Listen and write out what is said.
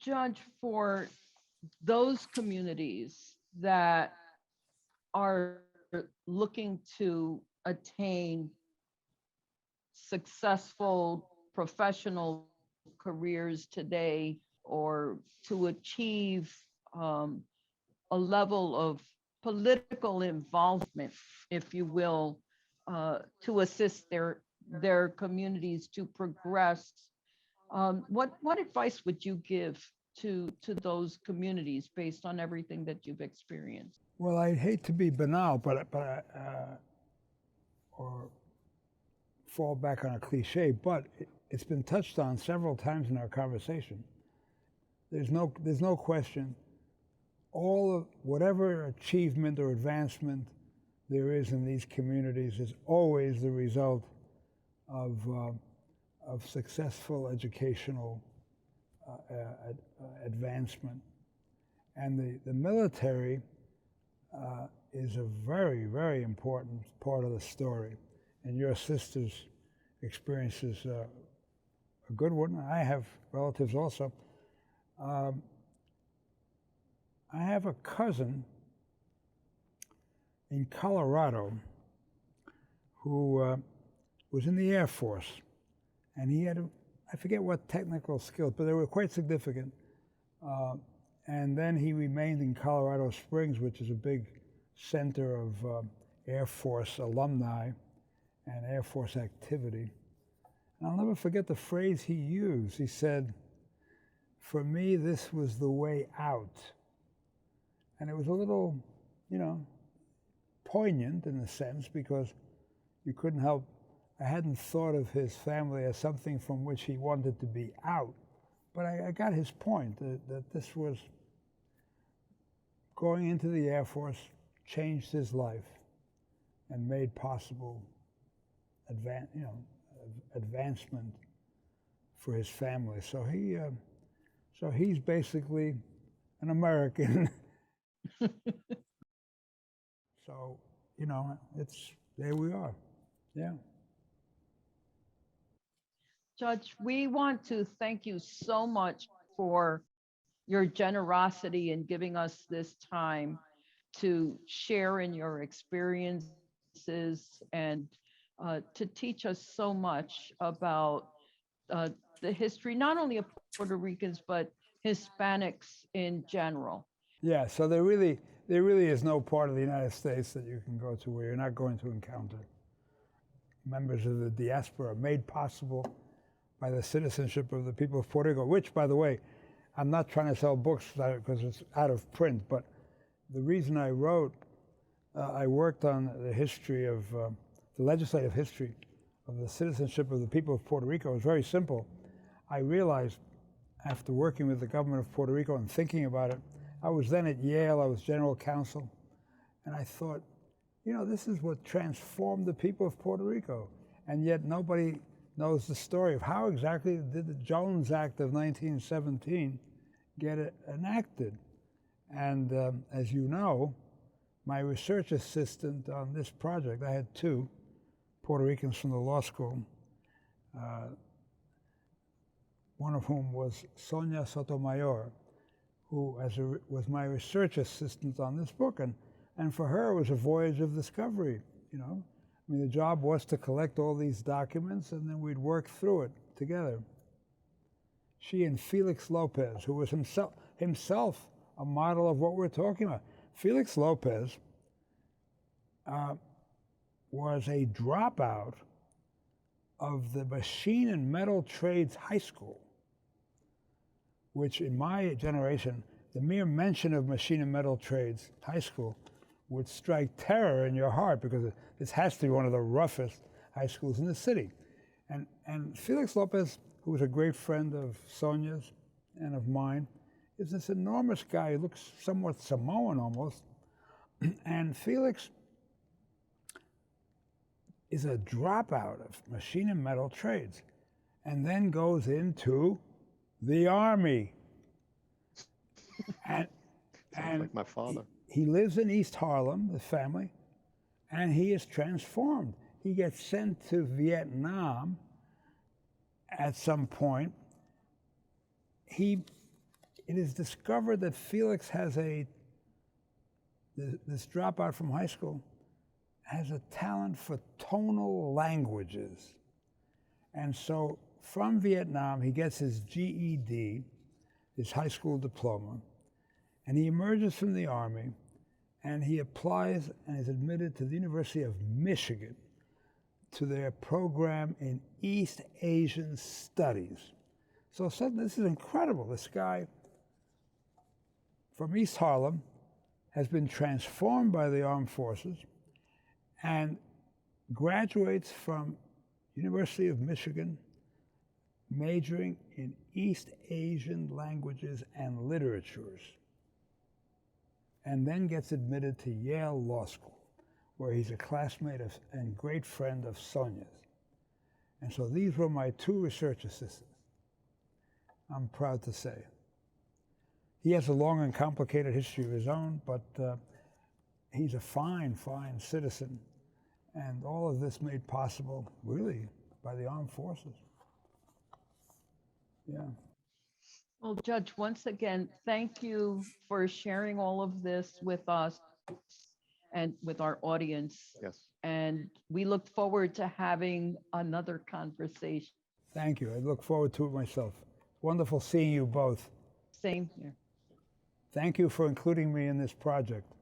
Judge, for those communities that are looking to attain successful professional careers today or to achieve um, a level of political involvement, if you will, to assist their communities to progress. What advice would you give to those communities based on everything that you've experienced? Well, I hate to be banal, or fall back on a cliche, but it's been touched on several times in our conversation. There's no question. All of whatever achievement or advancement there is in these communities is always the result of successful educational advancement. And the military is a very, very important part of the story. And your sister's experience is a good one. I have relatives also. I have a cousin in Colorado who was in the Air Force, and he had, I forget what technical skills, but they were quite significant. And then he remained in Colorado Springs, which is a big center of Air Force alumni and Air Force activity. And I'll never forget the phrase he used. He said, "For me, this was the way out." And it was a little, poignant in a sense, because you couldn't help, I hadn't thought of his family as something from which he wanted to be out. But I got his point, that this was, going into the Air Force changed his life and made possible advancement for his family. So he's basically an American. So, it's, there we are. Yeah. Judge, we want to thank you so much for your generosity in giving us this time to share in your experiences and to teach us so much about the history, not only of Puerto Ricans, but Hispanics in general. Yeah, so there really is no part of the United States that you can go to where you're not going to encounter members of the diaspora, made possible by the citizenship of the people of Puerto Rico, which, by the way, I'm not trying to sell books because it's out of print, but the reason I wrote, I worked on the history of, the legislative history of the citizenship of the people of Puerto Rico. It was very simple. I realized after working with the government of Puerto Rico and thinking about it, I was then at Yale, I was general counsel, and I thought, this is what transformed the people of Puerto Rico. And yet nobody knows the story of how exactly did the Jones Act of 1917 get enacted. And as you know, my research assistant on this project, I had two Puerto Ricans from the law school, one of whom was Sonia Sotomayor, who was my research assistant on this book. And for her, it was a voyage of discovery, I mean, the job was to collect all these documents, and then we'd work through it together. She and Felix Lopez, who was himself a model of what we're talking about. Felix Lopez was a dropout of the Machine and Metal Trades High School, which in my generation, the mere mention of Machine and Metal Trades High School would strike terror in your heart, because this has to be one of the roughest high schools in the city. And Felix Lopez, who was a great friend of Sonia's and of mine, is this enormous guy. He looks somewhat Samoan almost. And Felix is a dropout of Machine and Metal Trades, and then goes into the Army. And like my father. He lives in East Harlem, the family, and he is transformed. He gets sent to Vietnam at some point. He it is discovered that Felix has this dropout from high school has a talent for tonal languages. And so from Vietnam, he gets his GED, his high school diploma, and he emerges from the Army, and he applies and is admitted to the University of Michigan to their program in East Asian Studies. So suddenly, this is incredible. This guy from East Harlem has been transformed by the armed forces and graduates from University of Michigan, majoring in East Asian languages and literatures, and then gets admitted to Yale Law School, where he's a classmate of, and great friend of Sonia's. And so these were my two research assistants, I'm proud to say. He has a long and complicated history of his own, but he's a fine, fine citizen. And all of this made possible, really, by the armed forces. Yeah. Well, Judge, once again, thank you for sharing all of this with us and with our audience. Yes. And we look forward to having another conversation. Thank you. I look forward to it myself. Wonderful seeing you both. Same here. Thank you for including me in this project.